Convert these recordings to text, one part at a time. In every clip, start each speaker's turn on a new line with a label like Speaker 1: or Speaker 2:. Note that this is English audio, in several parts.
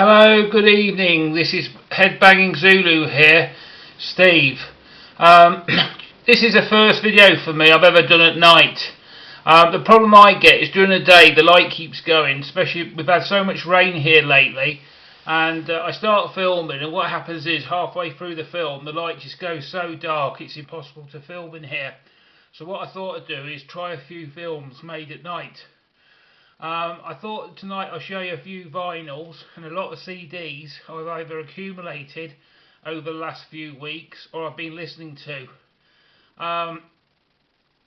Speaker 1: Hello, good evening. This is Headbanging Zulu here, Steve. This is the first video for me I've ever done at night. The problem I get is during the day the light keeps going, especially we've had so much rain here lately, and I start filming and what happens is halfway through the film the light just goes so dark it's impossible to film in here. So what I thought I'd do is try a few films made at night. I thought tonight I'll show you a few vinyls and a lot of CDs I've either accumulated over the last few weeks or I've been listening to. I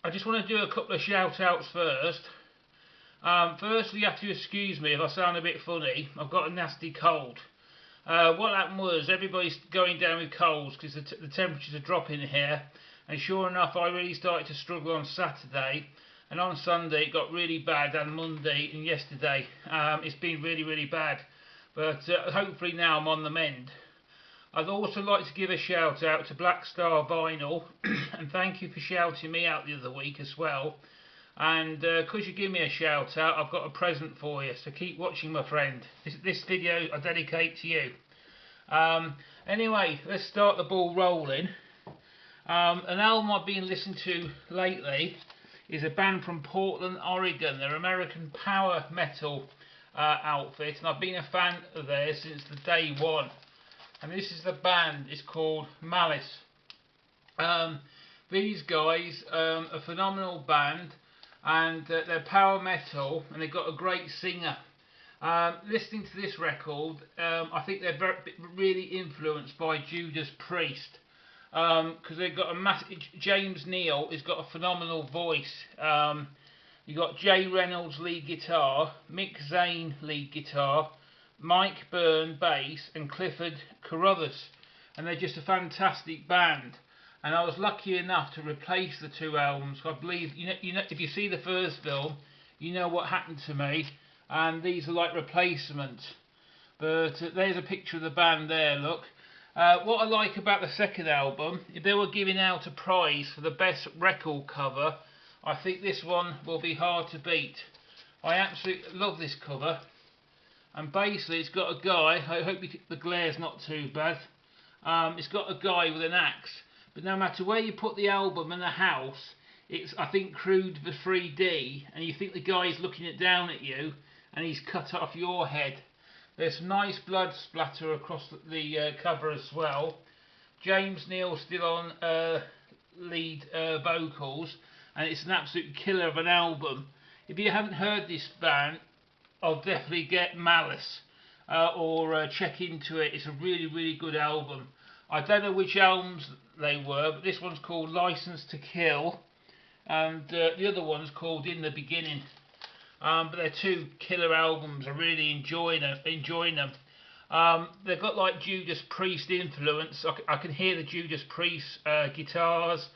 Speaker 1: just want to do a couple of shout outs first. Firstly, you have to excuse me if I sound a bit funny. I've got a nasty cold. What happened was everybody's going down with colds because the temperatures are dropping here, and sure enough I really started to struggle on Saturday. And on Sunday it got really bad, and Monday and yesterday it's been really bad, but hopefully now I'm on the mend. I'd also like to give a shout out to Black Star Vinyl and thank you for shouting me out the other week as well, and because you give me a shout out I've got a present for you, so keep watching my friend. This video I dedicate to you. Anyway, let's start the ball rolling. An album I've been listening to lately is a band from Portland, Oregon. They're American power metal outfit, and I've been a fan of theirs since the day one. And this is the band. It's called Malice. These guys are a phenomenal band, and they're power metal, and they've got a great singer. Listening to this record, I think they're really influenced by Judas Priest. Because they've got a massive. James Neal has got a phenomenal voice. You've got Jay Reynolds lead guitar, Mick Zane lead guitar, Mike Byrne bass, and Clifford Carruthers, and they're just a fantastic band. And I was lucky enough to replace the two albums. I believe you know if you see the first film, you know what happened to me, and these are like replacements. But there's a picture of the band there. Look. What I like about the second album, if they were giving out a prize for the best record cover, I think this one will be hard to beat. I absolutely love this cover, and basically it's got a guy, I hope the glare's not too bad, it's got a guy with an axe, but no matter where you put the album in the house, it's I think crude for 3D, and you think the guy's looking down at you, and he's cut off your head. There's some nice blood splatter across the cover as well. James Neal's still on lead vocals, and it's an absolute killer of an album. If you haven't heard this band, I'll definitely get Malice or check into it. It's a really good album. I don't know which albums they were, but this one's called License to Kill, and the other one's called In the Beginning. But they're two killer albums. I really enjoying them. They've got like Judas Priest influence. I can hear the Judas Priest guitars,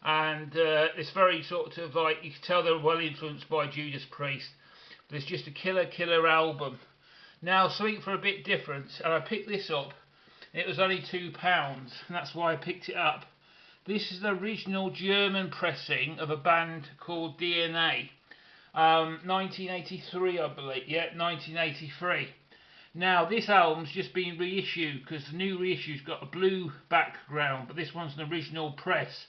Speaker 1: and it's very sort of like you can tell they're well influenced by Judas Priest. But it's just a killer album. Now something for a bit different, and I picked this up. It was only £2, and that's why I picked it up. This is the original German pressing of a band called DNA. 1983 I believe, yeah, 1983. Now this album's just been reissued because the new reissue's got a blue background, but this one's an original press.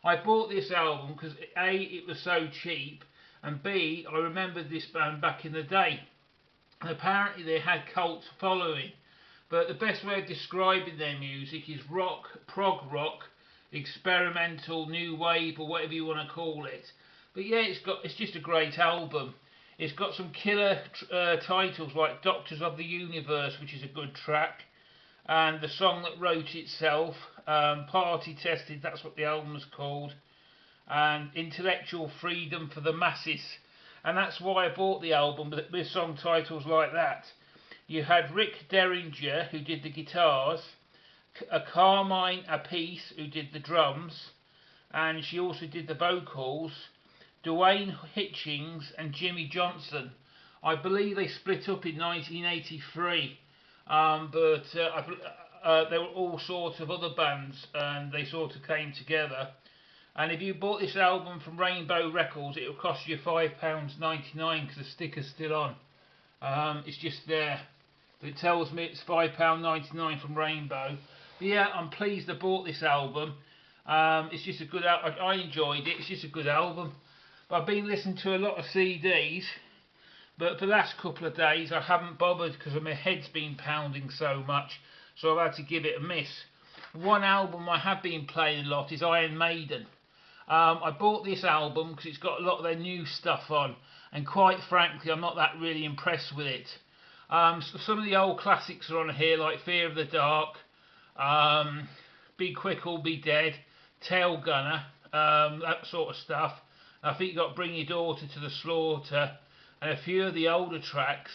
Speaker 1: I bought this album because A, it was so cheap, and B, I remembered this band back in the day. And apparently they had cult following, but the best way of describing their music is rock, prog rock, experimental, new wave, or whatever you want to call it. But yeah, it's just a great album. It's got some killer titles like Doctors of the Universe, which is a good track, and The Song That Wrote Itself, Party Tested, that's what the album's called, and Intellectual Freedom for the Masses. And that's why I bought the album with song titles like that. You had Rick Derringer, who did the guitars, Carmine Appice, who did the drums, and she also did the vocals, Dwayne Hitchings and Jimmy Johnson. I believe they split up in 1983, but they were all sorts of other bands, and they sort of came together. And if you bought this album from Rainbow Records, it will cost you £5.99 because the sticker's still on. It's just there. It tells me it's £5.99 from Rainbow. But yeah, I'm pleased I bought this album. It's just a good album. I enjoyed it. It's just a good album. But I've been listening to a lot of CDs. But for the last couple of days I haven't bothered because my head's been pounding so much. So I've had to give it a miss. One album I have been playing a lot is Iron Maiden. I bought this album because it's got a lot of their new stuff on. And quite frankly, I'm not that really impressed with it. Some of the old classics are on here, like Fear of the Dark, Be Quick or Be Dead, Tail Gunner, that sort of stuff. I think you got Bring Your Daughter to the Slaughter, and a few of the older tracks.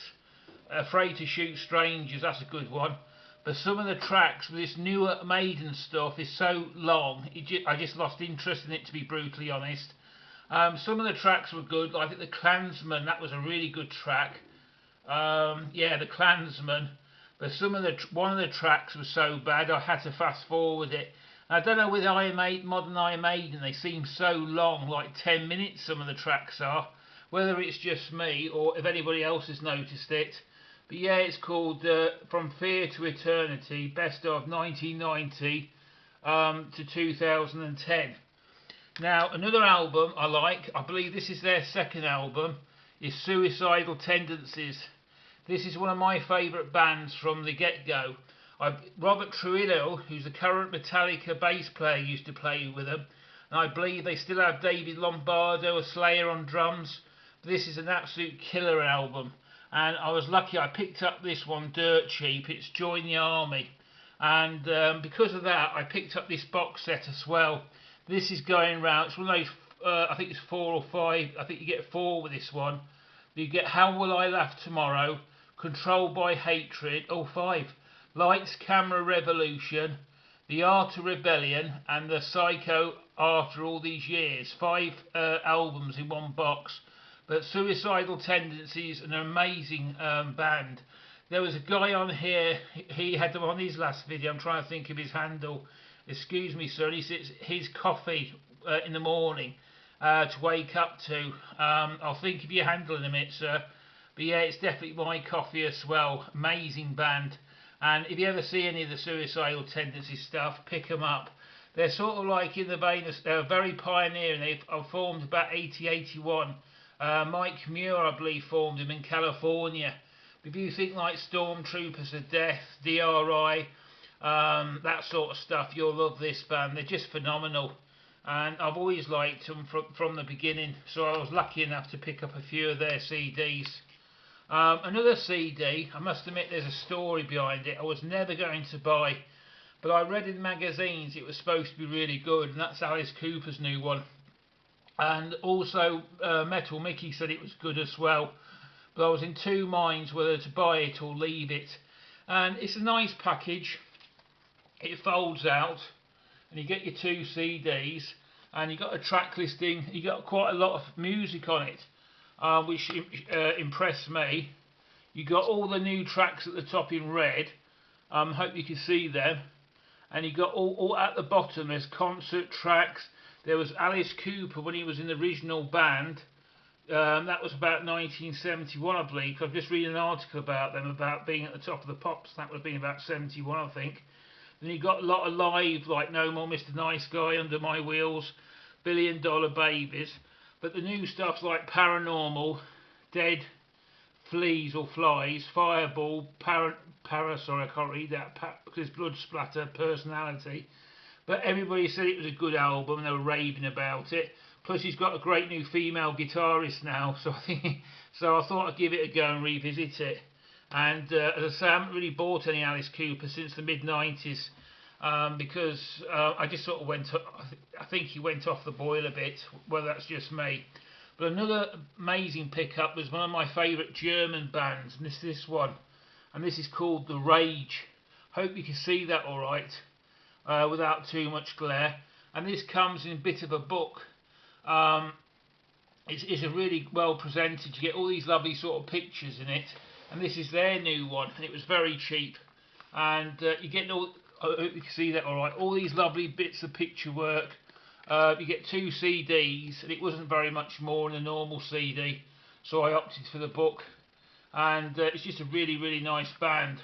Speaker 1: Afraid to Shoot Strangers, that's a good one. But some of the tracks with this newer Maiden stuff is so long, I just lost interest in it, to be brutally honest. Some of the tracks were good, like The Klansman, that was a really good track. Yeah, The Klansman. But one of the tracks was so bad I had to fast forward it. And I don't know with modern Iron Maiden, they seem so long, like 10 minutes some of the tracks are. Whether it's just me or if anybody else has noticed it. But yeah, it's called From Fear to Eternity, best of 1990 to 2010. Now, another album I like, I believe this is their second album, is Suicidal Tendencies. This is one of my favourite bands from the get-go. Robert Trujillo, who's the current Metallica bass player, used to play with them. And I believe they still have David Lombardo, a Slayer, on drums. But this is an absolute killer album. And I was lucky I picked up this one dirt cheap. It's Join the Army. And because of that, I picked up this box set as well. This is going round. It's one of those, I think it's 4 or 5. I think you get 4 with this one. You get How Will I Laugh Tomorrow, Controlled by Hatred, 5. Lights, Camera, Revolution, The Art of Rebellion, and The Psycho After All These Years. 5 albums in one box. But Suicidal Tendencies, an amazing band. There was a guy on here, he had them on his last video, I'm trying to think of his handle. Excuse me sir, he says his coffee in the morning to wake up to. I'll think of your handle in a minute sir. But yeah, it's definitely my coffee as well. Amazing band. And if you ever see any of the Suicidal Tendencies stuff, pick them up. They're sort of like in the vein of, they're very pioneering. They've formed about 80-81. Mike Muir, I believe, formed them in California. If you think like Stormtroopers of Death, DRI, that sort of stuff, you'll love this band. They're just phenomenal. And I've always liked them from the beginning. So I was lucky enough to pick up a few of their CDs. Another CD, I must admit there's a story behind it. I was never going to buy. But I read in magazines it was supposed to be really good. And that's Alice Cooper's new one. And also Metal Mickey said it was good as well, but I was in two minds whether to buy it or leave it. And it's a nice package. It folds out and you get your 2 CDs and you got a track listing. You got quite a lot of music on it, which impressed me. You got all the new tracks at the top in red. Hope you can see them. And you got all at the bottom there's concert tracks. There was Alice Cooper when he was in the original band. That was about 1971, I believe. I've just read an article about them, about being at the top of the pops. That would have been about 71, I think. Then you got a lot of live, like No More Mr. Nice Guy, Under My Wheels, $1 Billion Babies. But the new stuff's like Paranormal, Dead, Fleas or Flies, Fireball, sorry, I can't read that, because Blood Splatter, Personality. But everybody said it was a good album and they were raving about it. Plus he's got a great new female guitarist now, so I thought I'd give it a go and revisit it. And as I say, I haven't really bought any Alice Cooper since the mid-90s because I just sort of I think he went off the boil a bit, whether that's just me. But another amazing pickup was one of my favourite German bands, and it's this one. And this is called The Rage. Hope you can see that alright. Without too much glare, and this comes in a bit of a book. It's a really well presented. You get all these lovely sort of pictures in it, and this is their new one, and it was very cheap. And you get all, I hope you can see that alright, all these lovely bits of picture work. You get 2 CDs, and it wasn't very much more than a normal CD, so I opted for the book. and it's just a really nice band.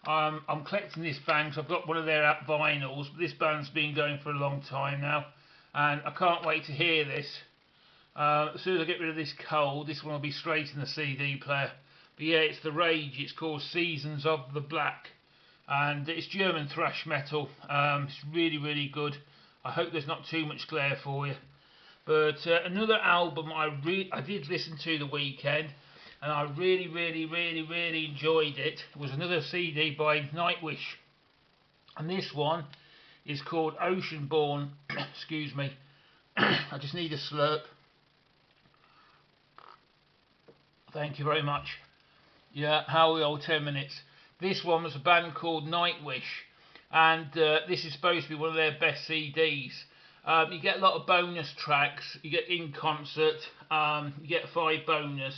Speaker 1: I'm collecting this band because I've got one of their vinyls. But this band's been going for a long time now, and I can't wait to hear this. As soon as I get rid of this cold, this one will be straight in the CD player. But yeah, it's The Rage. It's called Seasons of the Black, and it's German thrash metal. It's really good. I hope there's not too much glare for you. But another album I did listen to the weekend, and I really enjoyed it. It was another CD by Nightwish, and this one is called Oceanborn. Excuse me, I just need a slurp. Thank you very much. Yeah, how are we all 10 minutes? This one was a band called Nightwish, and this is supposed to be one of their best CDs. You get a lot of bonus tracks, you get in concert, you get 5 bonus.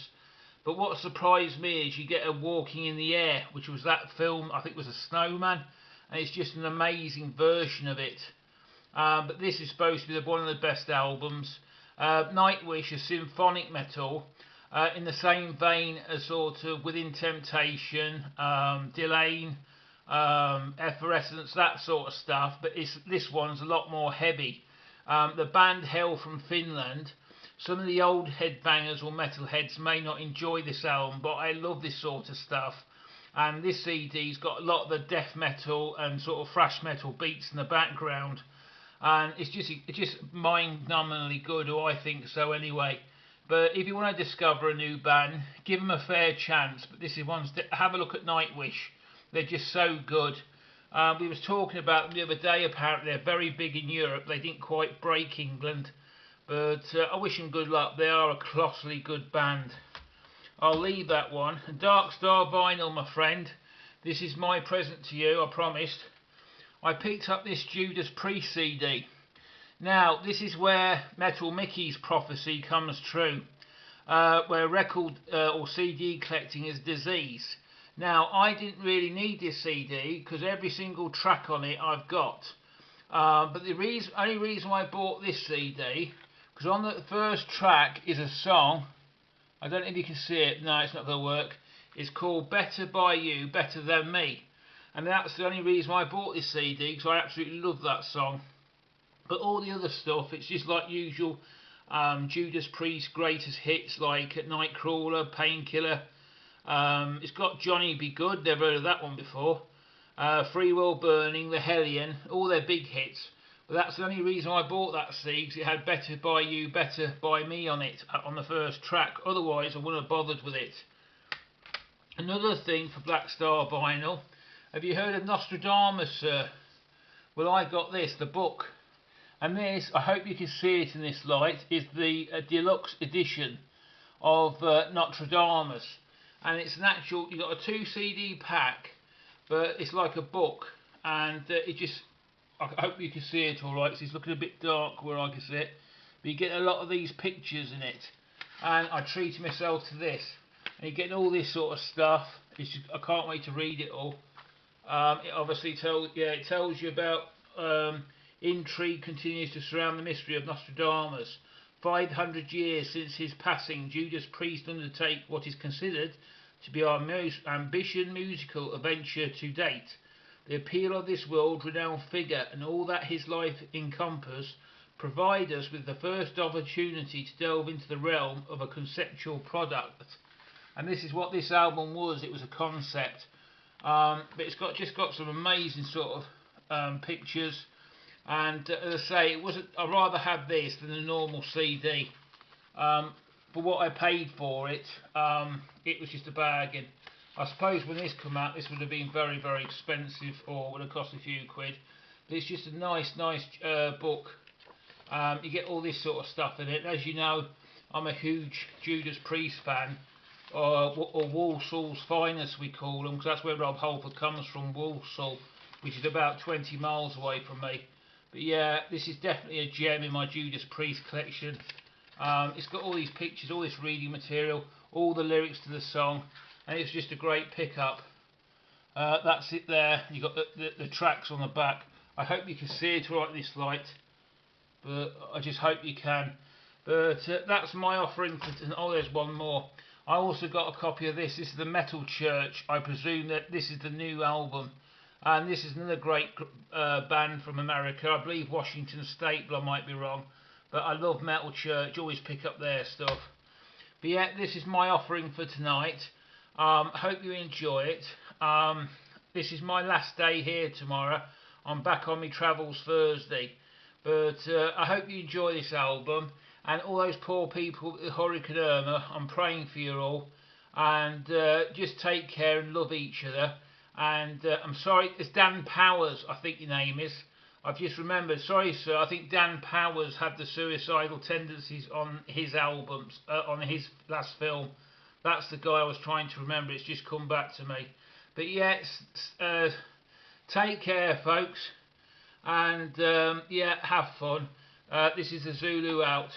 Speaker 1: But what surprised me is you get a Walking in the Air, which was that film, I think it was a snowman, and it's just an amazing version of it. But this is supposed to be one of the best albums. Nightwish is symphonic metal, in the same vein as sort of Within Temptation, Delane, Effervescence, that sort of stuff, but this one's a lot more heavy. The band hail from Finland. Some of the old headbangers or metalheads may not enjoy this album, but I love this sort of stuff. And this CD's got a lot of the death metal and sort of thrash metal beats in the background, and it's just mind-numbingly good, or I think so anyway. But if you want to discover a new band, give them a fair chance. But this is one. Have a look at Nightwish. They're just so good. We was talking about them the other day. Apparently, they're very big in Europe. They didn't quite break England, but I wish them good luck. They are a colossally good band. I'll leave that one. Dark Star Vinyl, my friend. This is my present to you. I promised. I picked up this Judas Priest CD. Now, this is where Metal Mickey's prophecy comes true, where record or CD collecting is disease. Now, I didn't really need this CD because every single track on it I've got. But the only reason why I bought this CD, because on the first track is a song. I don't know if you can see it. No, it's not going to work. It's called Better By You, Better Than Me. And that's the only reason why I bought this CD, because I absolutely love that song. But all the other stuff, it's just like usual Judas Priest greatest hits like Nightcrawler, Painkiller. It's got Johnny Be Good, never heard of that one before. Free Will Burning, The Hellion, all their big hits. But that's the only reason I bought that CD, because it had Better By You, Better By Me on it, on the first track. Otherwise, I wouldn't have bothered with it. Another thing for Black Star Vinyl, have you heard of Nostradamus, sir? Well, I got this, the book. And this, I hope you can see it in this light, is the deluxe edition of Nostradamus. And it's an actual, you've got a 2 CD pack, but it's like a book. And I hope you can see it alright, because it's looking a bit dark where I can see it. But you get a lot of these pictures in it. And I treated myself to this. And you're getting all this sort of stuff. I can't wait to read it all. It obviously tells you about intrigue continues to surround the mystery of Nostradamus. 500 years since his passing, Judas Priest undertake what is considered to be our most ambitious musical adventure to date. The appeal of this world-renowned figure and all that his life encompassed provide us with the first opportunity to delve into the realm of a conceptual product. And this is what this album was. It was a concept, but it's just got some amazing sort of pictures. And as I say, I'd rather have this than a normal CD. For what I paid for it, it was just a bargain. I suppose when this came out, this would have been very expensive, or would have cost a few quid. But it's just a nice book. You get all this sort of stuff in it. As you know, I'm a huge Judas Priest fan, or Walsall's finest we call them, because that's where Rob Halford comes from, Walsall, which is about 20 miles away from me. But yeah, this is definitely a gem in my Judas Priest collection. It's got all these pictures, all this reading material, all the lyrics to the song, and it's just a great pickup. That's it there. You've got the tracks on the back. I hope you can see it right in this light, but I just hope you can. But that's my offering for. Oh, there's one more. I also got a copy of this. This is the Metal Church. I presume that this is the new album. And this is another great band from America. I believe Washington State, but I might be wrong. But I love Metal Church. Always pick up their stuff. But yeah, this is my offering for tonight. Hope you enjoy it. This is my last day here tomorrow. I'm back on my travels Thursday. But I hope you enjoy this album. And all those poor people with Hurricane Irma, I'm praying for you all. And just take care and love each other. And I'm sorry, it's Dan Powers, I think your name is. I've just remembered. Sorry, sir. I think Dan Powers had the suicidal tendencies on his albums, on his last film. That's the guy I was trying to remember. It's just come back to me. But yeah, take care, folks. And yeah, have fun. This is the Zulu out.